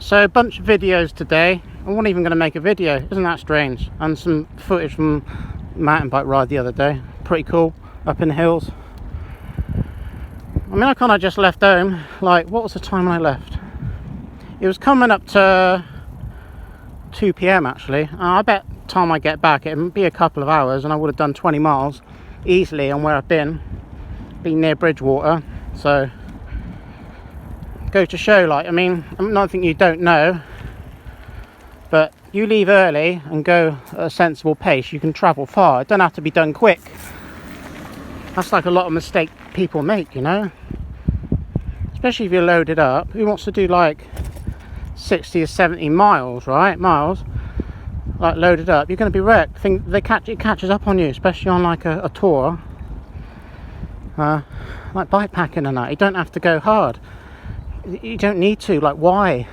So a bunch of videos today. I wasn't even going to make a video, isn't that strange? And some footage from mountain bike ride the other day. Pretty cool, up in the hills. I mean, I kind of just left home, like, what was the time when I left? It was coming up to 2 PM actually. I bet time I get back it'd be a couple of hours and I would have done 20 miles easily on where I've been near Bridgewater. So go to show, like, I mean, nothing you don't know, but you leave early and go at a sensible pace, you can travel far. It don't have to be done quick. That's like a lot of mistake people make, you know, especially if you're loaded up. Who wants to do like 60 or 70 miles, right? Miles, like loaded up, you're going to be wrecked. It catches up on you, especially on like a tour, like bikepacking and that. You don't have to go hard. You don't need to. Like, why?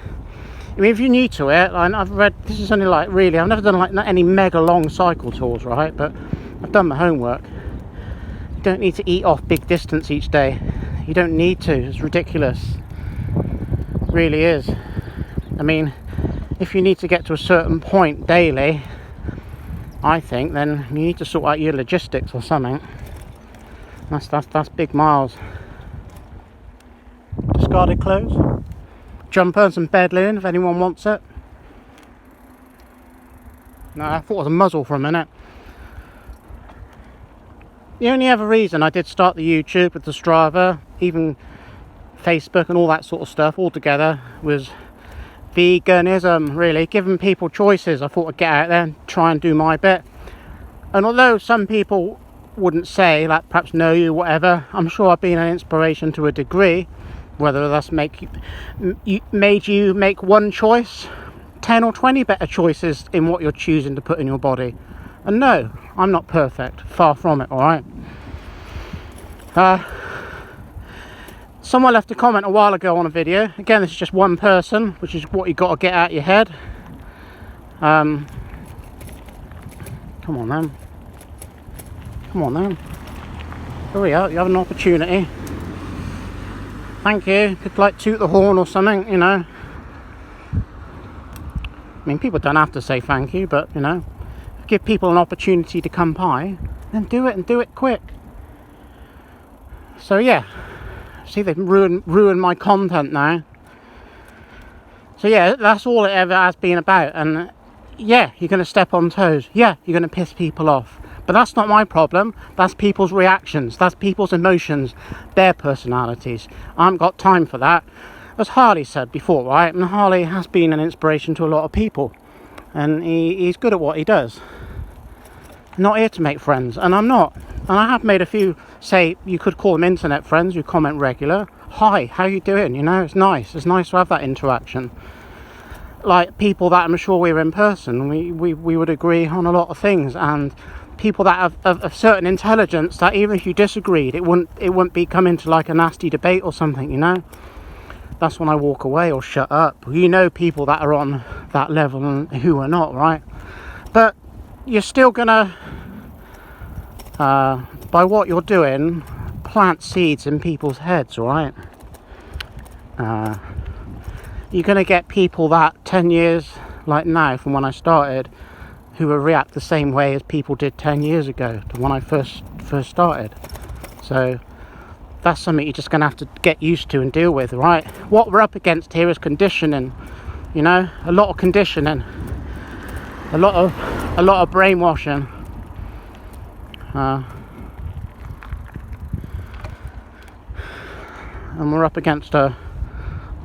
I mean, if you're new to it, I've read, this is only like, really, I've never done like any mega long cycle tours, right? But I've done my homework. You don't need to eat off big distance each day. You don't need to. It's ridiculous. It really is. I mean, if you need to get to a certain point daily, I think, then you need to sort out your logistics or something. That's big miles. Discarded clothes, jumper and some bed linen if anyone wants it. No, I thought it was a muzzle for a minute. The only other reason I did start the YouTube with the Strava, even Facebook and all that sort of stuff all together, was veganism, really, giving people choices. I thought I'd get out there and try and do my bit. And although some people wouldn't say, like, perhaps know you, whatever, I'm sure I've been an inspiration to a degree. Whether that's made you make one choice, 10 or 20 better choices in what you're choosing to put in your body. And no, I'm not perfect, far from it, alright? Someone left a comment a while ago on a video. Again, this is just one person, which is what you got to get out of your head. Come on then. Come on then. Hurry up, you have an opportunity. Thank you. Could like toot the horn or something, you know. I mean, people don't have to say thank you, but, you know, give people an opportunity to come by, then do it and do it quick. So yeah, see, they've ruined my content now. So yeah, that's all it ever has been about. And yeah, you're going to step on toes. Yeah, you're going to piss people off. But that's not my problem. That's people's reactions. That's people's emotions. Their personalities. I haven't got time for that. As Harley said before, right? And Harley has been an inspiration to a lot of people. And he's good at what he does. I'm not here to make friends. And I'm not. And I have made a few, say, you could call them internet friends who comment regular. Hi, how you doing? You know, it's nice. It's nice to have that interaction. Like people that I'm sure we're in person. We would agree on a lot of things. And people that have a certain intelligence that even if you disagreed, it wouldn't be coming to like a nasty debate or something, you know. That's when I walk away or shut up. You know, people that are on that level and who are not, right? But you're still gonna, by what you're doing, plant seeds in people's heads, right? You're gonna get people that 10 years, like now from when I started, who will react the same way as people did 10 years ago to when I first started. So that's something you're just going to have to get used to and deal with, right? What we're up against here is conditioning, you know, a lot of conditioning, a lot of brainwashing. And we're up against a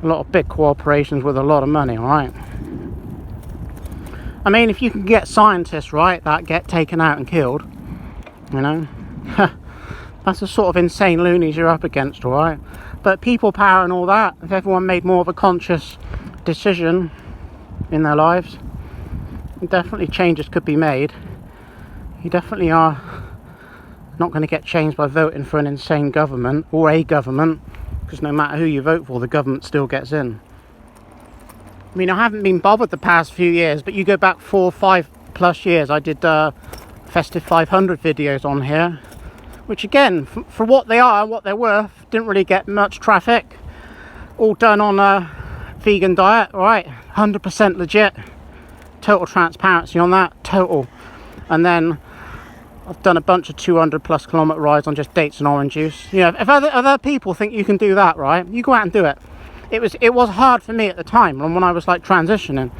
lot of big corporations with a lot of money, right? I mean, if you can get scientists, right, that get taken out and killed, you know, that's the sort of insane loonies you're up against, alright? But people power and all that, if everyone made more of a conscious decision in their lives, definitely changes could be made. You definitely are not going to get changed by voting for an insane government, or a government, because no matter who you vote for, the government still gets in. I mean, I haven't been bothered the past few years, but you go back 4 or 5 plus years, I did Festive 500 videos on here, which again, for what they are and what they're worth, didn't really get much traffic. All done on vegan diet, right? 100% legit. Total transparency on that, total. And then I've done a bunch of 200+ kilometre rides on just dates and orange juice. You know, if other people think you can do that, right, you go out and do it. It was hard for me at the time when I was like transitioning,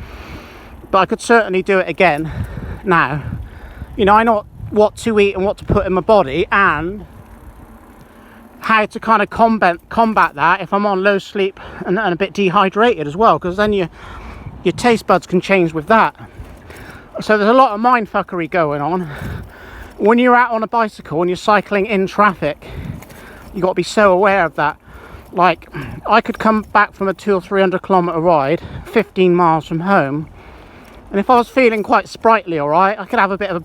but I could certainly do it again now. You know, I know what to eat and what to put in my body, and how to kind of combat that if I'm on low sleep and a bit dehydrated as well, because then your taste buds can change with that. So there's a lot of mind fuckery going on when you're out on a bicycle and you're cycling in traffic. You got to be so aware of that. Like, I could come back from a 200 or 300 kilometre ride 15 miles from home, and if I was feeling quite sprightly, all right, I could have a bit of a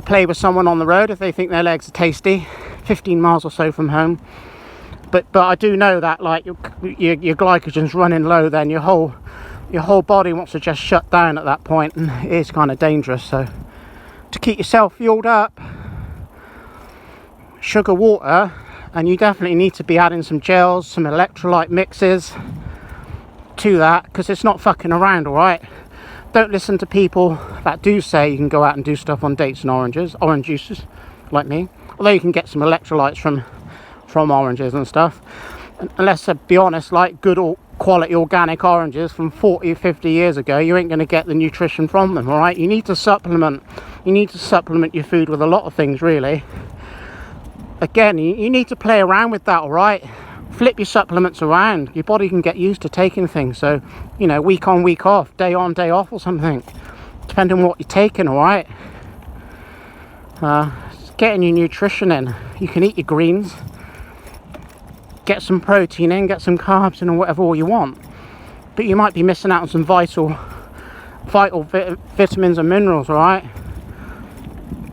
play with someone on the road if they think their legs are tasty, 15 miles or so from home. But I do know that, like, your glycogen's running low, then your whole body wants to just shut down at that point, and it is kind of dangerous. So to keep yourself fueled up, sugar water, and you definitely need to be adding some gels, some electrolyte mixes to that, because it's not fucking around, all right? Don't listen to people that do say you can go out and do stuff on dates and orange juices, like me. Although you can get some electrolytes from oranges and stuff. And let's be honest, like good quality organic oranges from 40 or 50 years ago, you ain't going to get the nutrition from them, all right? You need to supplement your food with a lot of things, really. Again, you need to play around with that, all right? Flip your supplements around. Your body can get used to taking things. So, you know, week on, week off, day on, day off or something, depending on what you're taking, all right? Getting your nutrition in. You can eat your greens, get some protein in, get some carbs in, or whatever all you want. But you might be missing out on some vital vitamins and minerals, all right?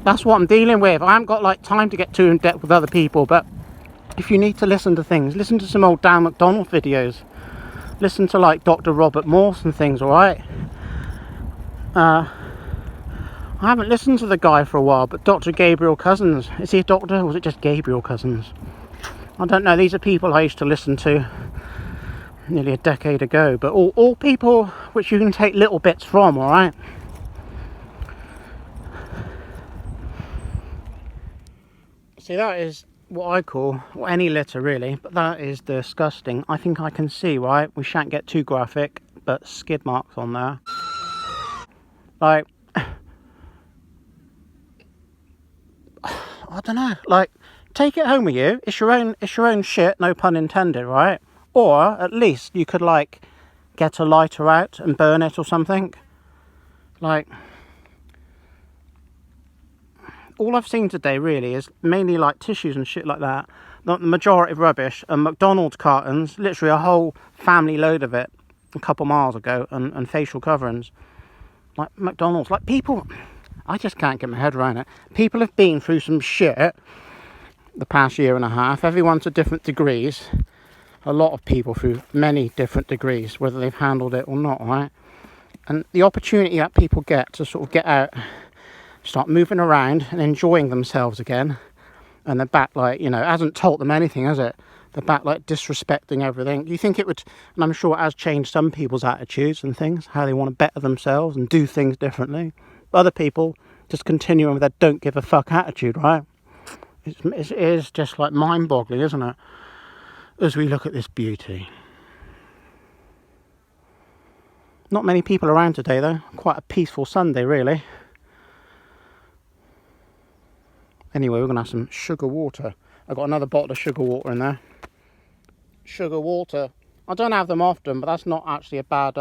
That's what I'm dealing with. I haven't got like time to get too in depth with other people, but if you need to listen to things, listen to some old Dan McDonald videos. Listen to like Dr. Robert Morse and things, all right? I haven't listened to the guy for a while, but Dr. Gabriel Cousins, is he a doctor, or was it just Gabriel Cousins? I don't know. These are people I used to listen to nearly a decade ago, but all people which you can take little bits from, all right? See, that is what I call, well, any litter really, but that is disgusting. I think I can see, right? We shan't get too graphic, but skid marks on there. Like, I don't know, like, take it home with you. It's your own shit, no pun intended, right? Or at least you could like get a lighter out and burn it or something. Like, all I've seen today really is mainly like tissues and shit like that. Not the majority of rubbish, and McDonald's cartons, literally a whole family load of it a couple miles ago, and facial coverings. Like McDonald's, like people, I just can't get my head around it. People have been through some shit the past year and a half, everyone to different degrees. A lot of people through many different degrees, whether they've handled it or not, right? And the opportunity that people get to sort of get out, start moving around and enjoying themselves again, and they're back like, you know, it hasn't taught them anything, has it? They're back like disrespecting everything. Do you think it would, and I'm sure it has changed some people's attitudes and things, how they want to better themselves and do things differently. Other people just continuing with their don't give a fuck attitude, right? It is just like mind-boggling, isn't it? As we look at this beauty. Not many people around today though. Quite a peaceful Sunday really. Anyway, we're going to have some sugar water. I've got another bottle of sugar water in there. Sugar water. I don't have them often, but that's not actually a bad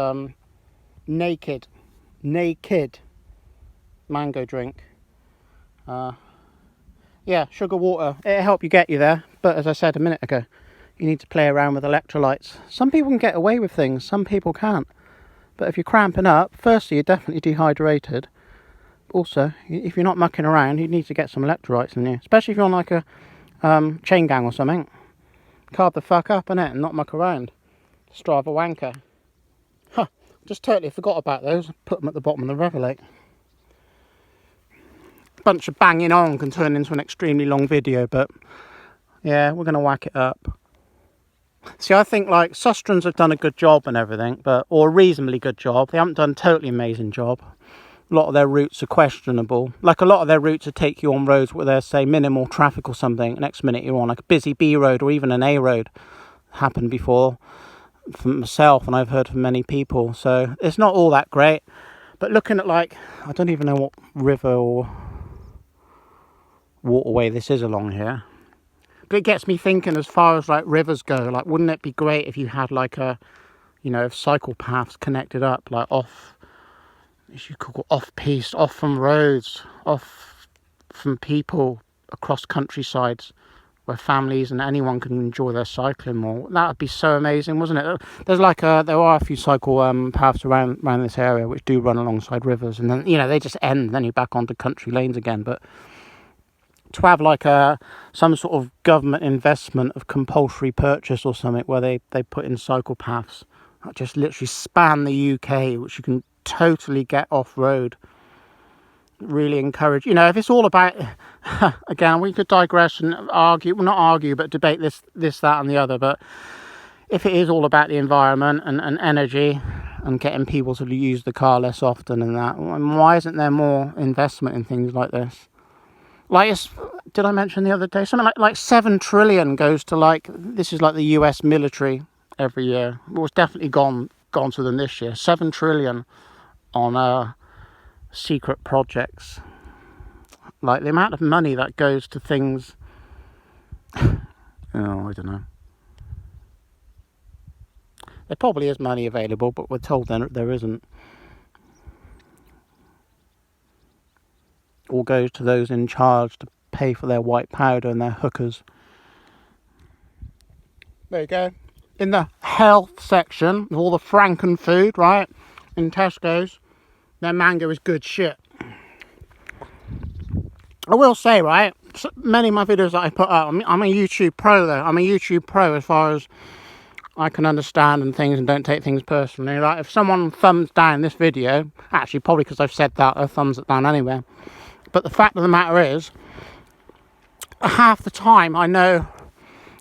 naked mango drink. Yeah, sugar water. It'll help you get you there. But as I said a minute ago, you need to play around with electrolytes. Some people can get away with things, some people can't. But if you're cramping up, firstly, you're definitely dehydrated. Also, if you're not mucking around, you need to get some electrolytes in you. Especially if you're on like a chain gang or something. Carb the fuck up, innit, and not muck around. Just drive a wanker. Huh, just totally forgot about those. Put them at the bottom of the river lake. Bunch of banging on can turn into an extremely long video, but yeah, we're going to whack it up. See, I think like Sustrans have done a good job and everything, or a reasonably good job. They haven't done a totally amazing job. A lot of their routes are questionable. Like a lot of their routes would take you on roads where there's, say, minimal traffic or something. Next minute you're on like a busy B road or even an A road. Happened before from myself, and I've heard from many people. So it's not all that great. But looking at like, I don't even know what river or waterway this is along here. But it gets me thinking, as far as like rivers go, like wouldn't it be great if you had like a, you know, cycle paths connected up, like off, as you call off-piste, off from roads, off from people across countrysides, where families and anyone can enjoy their cycling more. That would be so amazing, wasn't it? There's like there are a few cycle paths around this area which do run alongside rivers, and then, you know, they just end, then you're back onto country lanes again. But to have like some sort of government investment of compulsory purchase or something where they put in cycle paths that just literally span the UK, which you can totally get off road. Really encourage, you know, if it's all about again, we could digress and argue, well, not argue, but debate this, that and the other. But if it is all about the environment and energy and getting people to use the car less often and that, why isn't there more investment in things like this? Like, did I mention the other day, something like 7 trillion goes to, like, this is like the US military every year. Well, it's definitely gone to them this year. 7 trillion on secret projects. Like the amount of money that goes to things. Oh, I don't know. There probably is money available, but we're told there isn't. All goes to those in charge to pay for their white powder and their hookers. There you go. In the health section, with all the Franken food, right, in Tesco's, their mango is good shit. I will say, right, many of my videos that I put up, I'm a YouTube pro though. I'm a YouTube pro as far as I can understand and things, and don't take things personally. Like, if someone thumbs down this video, actually probably because I've said that, they'll thumbs it down anyway. But the fact of the matter is, half the time I know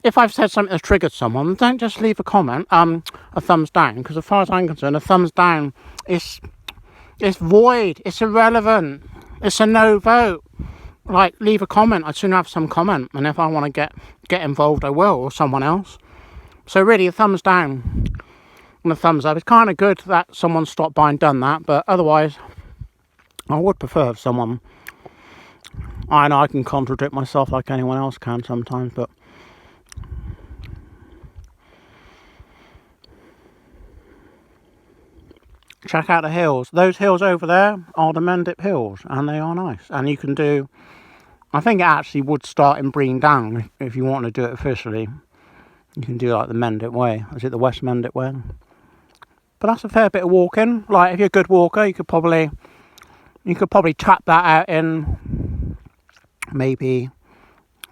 if I've said something that's triggered someone, don't just leave a comment, a thumbs down, because as far as I'm concerned, a thumbs down is void, it's irrelevant, it's a no vote. Like, leave a comment, I'd sooner have some comment, and if I want to get involved, I will, or someone else. So really, a thumbs down and a thumbs up. It's kind of good that someone stopped by and done that, but otherwise, I would prefer if someone... I know I can contradict myself like anyone else can sometimes, but... check out the hills. Those hills over there are the Mendip Hills, and they are nice. And you can do... I think it actually would start in Brean Down if you want to do it officially. You can do like the Mendip Way. Is it the West Mendip Way? But that's a fair bit of walking. Like, if you're a good walker, you could probably tap that out in maybe,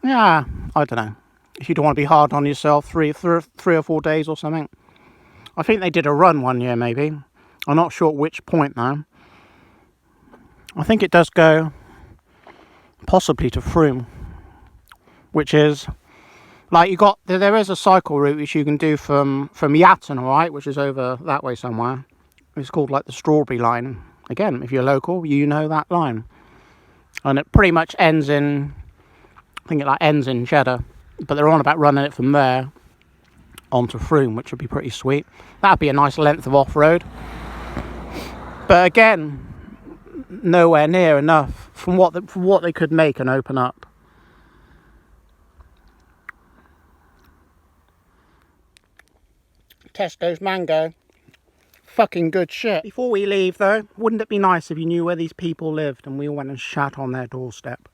yeah, I don't know. If you don't want to be hard on yourself, three or 4 days or something. I think they did a run one year, maybe. I'm not sure at which point though. I think it does go possibly to Frome, which is like, there is a cycle route which you can do from Yatton, alright, which is over that way somewhere. It's called like the Strawberry Line. Again, if you're local, you know that line. And it pretty much ends in, I think it like ends in Cheddar, but they're on about running it from there onto Frome, which would be pretty sweet. That'd be a nice length of off-road. But again, nowhere near enough from what they could make and open up. Tesco's mango, fucking good shit. Before we leave though, wouldn't it be nice if you knew where these people lived and we all went and shat on their doorstep?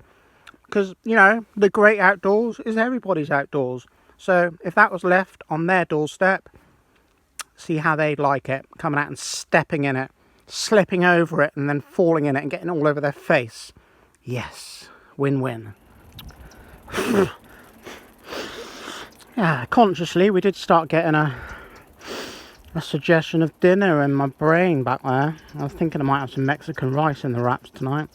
Because, you know, the great outdoors is everybody's outdoors. So if that was left on their doorstep, see how they'd like it, coming out and stepping in it, slipping over it and then falling in it and getting all over their face. Yes, win-win. Yeah, consciously we did start getting a suggestion of dinner in my brain back there. I was thinking I might have some Mexican rice in the wraps tonight.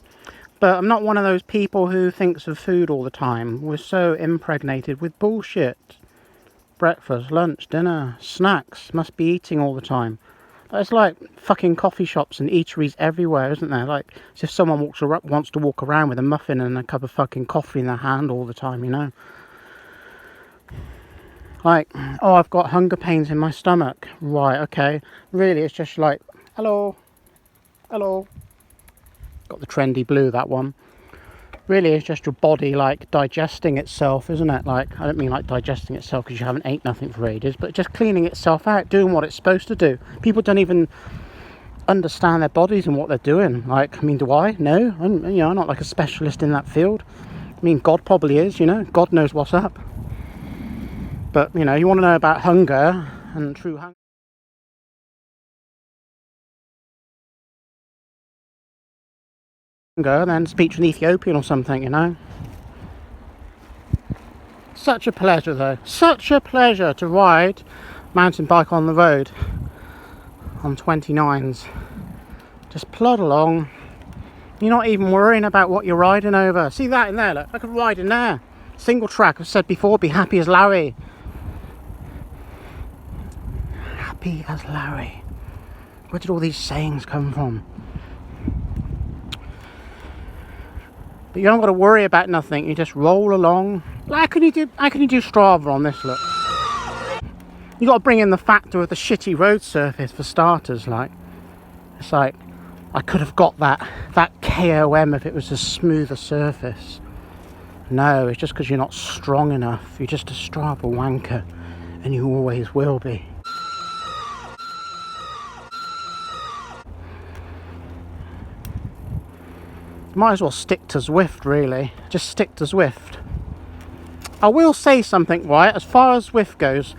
But I'm not one of those people who thinks of food all the time. We're so impregnated with bullshit. breakfast, lunch, dinner, snacks. Must be eating all the time. It's like fucking coffee shops and eateries everywhere, isn't there? Like, as if someone wants to walk around with a muffin and a cup of fucking coffee in their hand all the time, you know? Like, oh, I've got hunger pains in my stomach. Right, okay. Really, it's just like, hello, hello. Got the trendy blue, that one. Really, it's just your body, like, digesting itself, isn't it? Like, I don't mean like digesting itself because you haven't ate nothing for ages, but just cleaning itself out, doing what it's supposed to do. People don't even understand their bodies and what they're doing. Like, I mean, do I? No. I'm not like a specialist in that field. I mean, God probably is, you know. God knows what's up. But, you know, you want to know about hunger and true hunger. Then speak to an Ethiopian or something, you know. Such a pleasure though, such a pleasure to ride mountain bike on the road on 29s. Just plod along. You're not even worrying about what you're riding over. See that in there, look, I could ride in there. Single track, I've said before, be happy as Larry. Happy as Larry. Where did all these sayings come from? But you don't got to worry about nothing. You just roll along. How can you do Strava on this? Look, you got to bring in the factor of the shitty road surface for starters. Like, it's like I could have got that KOM if it was a smoother surface. No, it's just because you're not strong enough. You're just a Strava wanker, and you always will be. Might as well stick to Zwift, really. Just stick to Zwift. I will say something, right? As far as Zwift goes,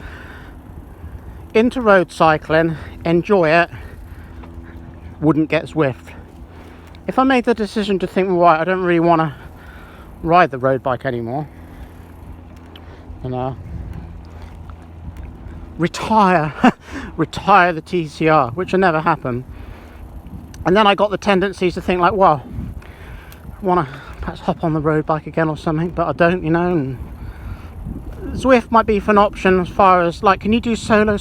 into road cycling, enjoy it, wouldn't get Zwift. If I made the decision to think, right, I don't really want to ride the road bike anymore, you know, retire the TCR, which will never happen. And then I got the tendencies to think like, well, want to perhaps hop on the road bike again or something, but I don't, you know. And Zwift might be an option as far as like, can you do solo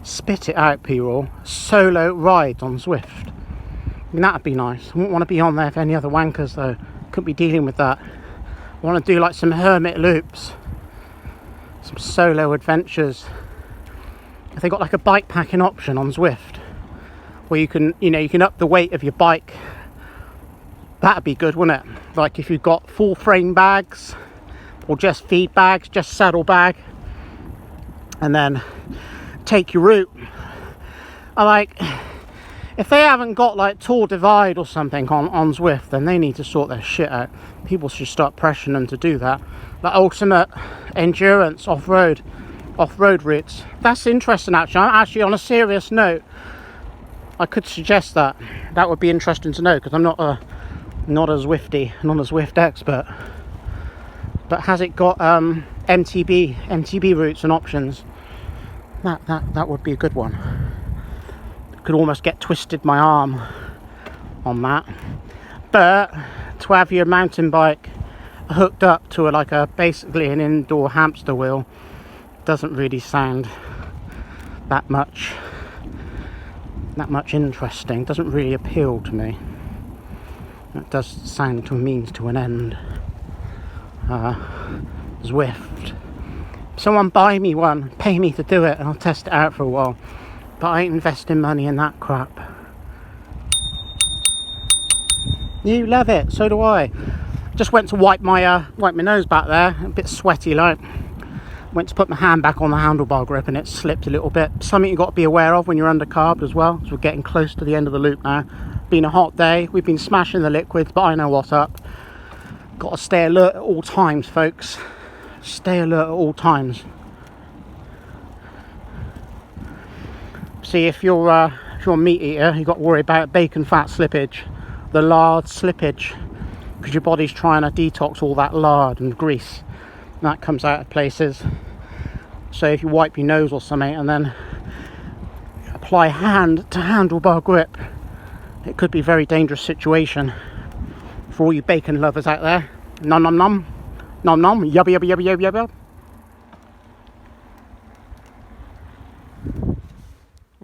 spit it out, P-roll, solo rides on Zwift? I mean, that'd be nice. I wouldn't want to be on there for any other wankers though. Couldn't be dealing with that. I want to do like some hermit loops, some solo adventures. If they got like a bike packing option on Zwift where you can, you know, you can up the weight of your bike, that'd be good, wouldn't it? Like if you've got full frame bags or just feed bags, just saddle bag, and then take your route. I like, if they haven't got like Tour Divide or something on Zwift, then they need to sort their shit out. People should start pressuring them to do that. Like ultimate endurance off-road routes. That's interesting actually. Actually, on a serious note, I could suggest that. That would be interesting to know, because I'm not a Zwifty, not a Zwift expert. But has it got MTB routes and options? That would be a good one. Could almost get twisted my arm on that. But to have your mountain bike hooked up to basically an indoor hamster wheel doesn't really sound that much interesting. Doesn't really appeal to me. It does sound to a means to an end. Zwift. Someone buy me one, pay me to do it, and I'll test it out for a while. But I ain't investing money in that crap. You love it, so do I. Just went to wipe my nose back there, a bit sweaty like. Went to put my hand back on the handlebar grip and it slipped a little bit. Something you've got to be aware of when you're undercarbed as well, because we're getting close to the end of the loop now. Been a hot day, we've been smashing the liquids, but I know what's up. Got to stay alert at all times, folks. Stay alert at all times. See, if you're a meat eater, you've got to worry about bacon fat slippage, the lard slippage, because your body's trying to detox all that lard and grease. And that comes out of places. So if you wipe your nose or something and then apply hand to handlebar grip, it could be a very dangerous situation for all you bacon lovers out there. Nom nom nom, nom nom, yubba yubba yubba yubba yubba.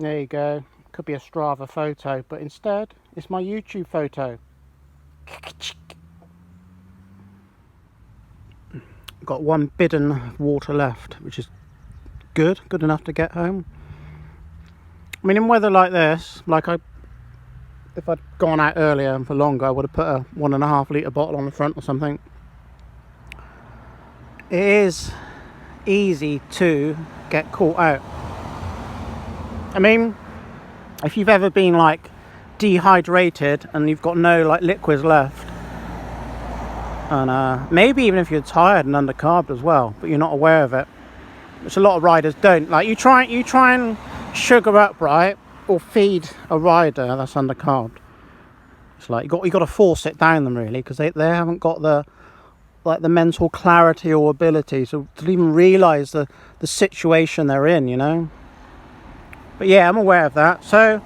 There you go. Could be a Strava photo, but instead it's my YouTube photo. Got one bidden of water left, which is good enough to get home. I mean, in weather like this, if I'd gone out earlier and for longer, I would have put a 1.5 litre bottle on the front or something. It is easy to get caught out. I mean, if you've ever been like dehydrated and you've got no like liquids left, and maybe even if you're tired and undercarbed as well, but you're not aware of it, which a lot of riders don't. Like you try and sugar up, right, or feed a rider that's undercarbed. It's like you got to force it down them really, because they haven't got the mental clarity or ability to even realise the situation they're in, you know. But yeah, I'm aware of that. So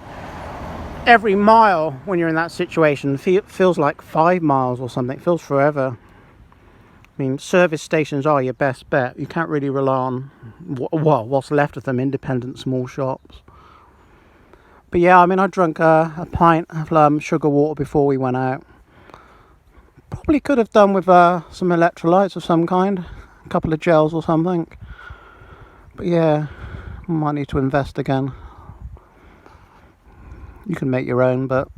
every mile when you're in that situation feels like 5 miles or something. It feels forever. I mean, service stations are your best bet. You can't really rely on what's left of them, independent small shops. But yeah, I mean, I drank a pint of sugar water before we went out. Probably could have done with some electrolytes of some kind, a couple of gels or something. But yeah, I might need to invest again. You can make your own, but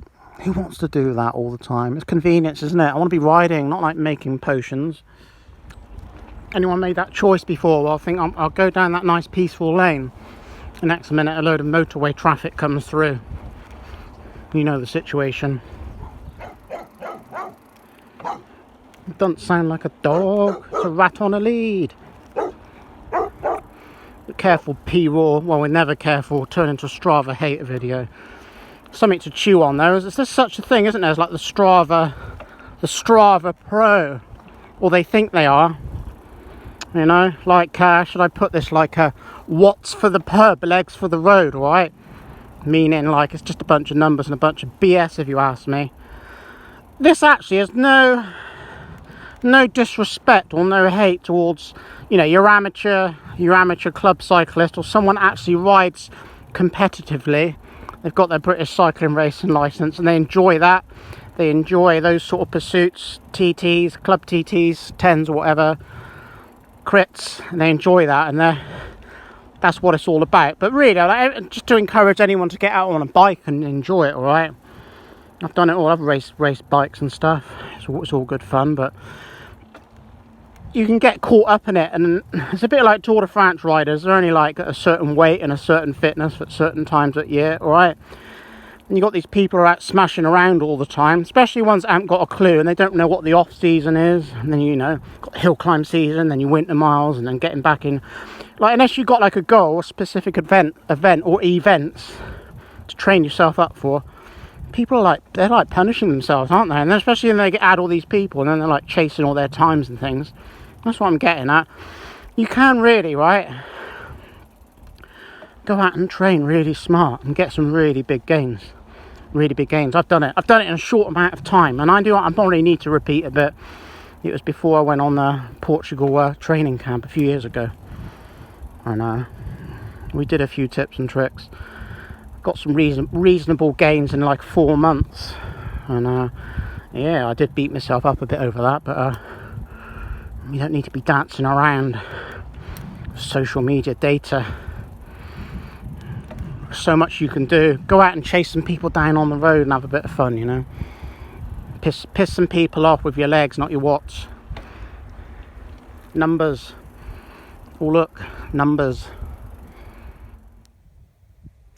who wants to do that all the time? It's convenience, isn't it? I want to be riding, not like making potions. Anyone made that choice before? Well, I think I'll go down that nice peaceful lane. The next minute a load of motorway traffic comes through. You know the situation. It doesn't sound like a dog, it's a rat on a lead. Be careful, P-Raw. Well, we're never careful, turn into a Strava hater video. Something to chew on though. Is there such a thing, isn't there? It's like the Strava Pro, or they think they are. You know, like should I put this like watts for the pub, legs for the road, right? Meaning like it's just a bunch of numbers and a bunch of BS, if you ask me. This actually has no disrespect or no hate towards, you know, your amateur club cyclist or someone actually rides competitively. They've got their British cycling racing license and they enjoy that. They enjoy those sort of pursuits, TTs, club TTs, 10s or whatever, crits, and they enjoy that, and that's what it's all about. But really, like, just to encourage anyone to get out on a bike and enjoy it, all right? I've done it all. I've raced bikes and stuff. It's all good fun, but you can get caught up in it, and it's a bit like Tour de France riders. They're only like at a certain weight and a certain fitness at certain times of year, all right? And you got these people who are out smashing around all the time, especially ones that haven't got a clue and they don't know what the off season is. And then, you know, got hill climb season, then your winter miles, and then getting back in. Like, unless you've got like a goal, a specific event or events to train yourself up for, people are they're like punishing themselves, aren't they? And then especially when they add all these people and then they're like chasing all their times and things. That's what I'm getting at. You can really, right, go out and train really smart and get some really big gains. I've done it in a short amount of time, and I probably need to repeat a bit. It was before I went on the Portugal training camp a few years ago, and we did a few tips and tricks, got some reasonable gains in like 4 months, and yeah, I did beat myself up a bit over that, but you don't need to be dancing around social media data. So much you can do. Go out and chase some people down on the road and have a bit of fun, you know. Piss some people off with your legs, not your watts. Numbers. Oh look, numbers.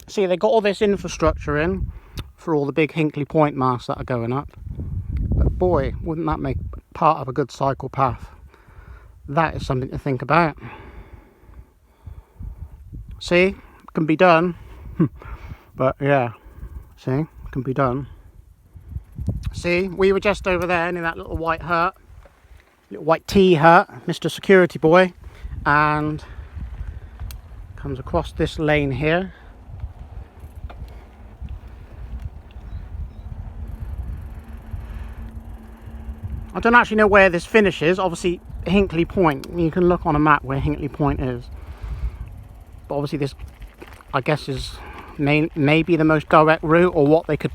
See, they got all this infrastructure in for all the big Hinkley Point masts that are going up. But boy, wouldn't that make part of a good cycle path? That is something to think about. See, it can be done. But yeah, see, it can be done. See, we were just over there in that little white hut, little white tea hut, Mr. Security Boy, and comes across this lane here. I don't actually know where this finishes. Obviously, Hinkley Point. You can look on a map where Hinkley Point is. But obviously, this, I guess, is maybe the most direct route, or what they could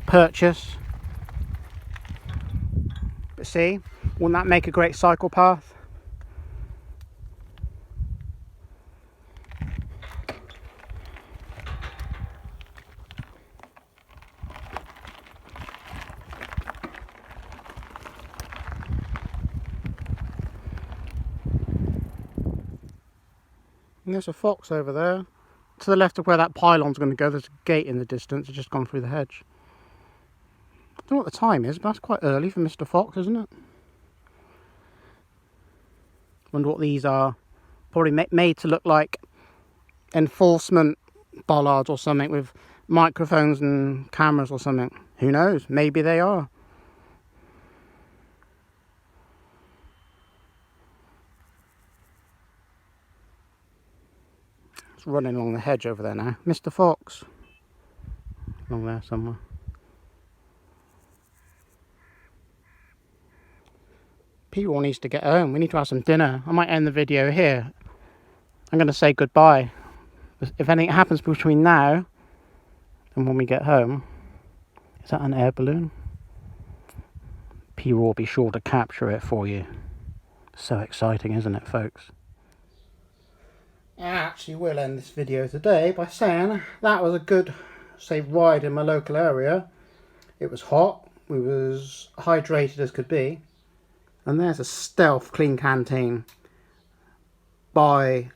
purchase. But see, wouldn't that make a great cycle path? And there's a fox over there. To the left of where that pylon's going to go, there's a gate in the distance. It's just gone through the hedge. I don't know what the time is, but that's quite early for Mr. Fox, isn't it? Wonder what these are. Probably made to look like enforcement bollards or something, with microphones and cameras or something. Who knows? Maybe they are. Running along the hedge over there now. Mr. Fox. Along there somewhere. People needs to get home. We need to have some dinner. I might end the video here. I'm going to say goodbye. If anything happens between now and when we get home... Is that an air balloon? P-Raw will be sure to capture it for you. So exciting, isn't it, folks? I actually will end this video today by saying that was a good, say, ride in my local area. It was hot, we was hydrated as could be, and there's a stealth clean canteen by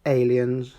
aliens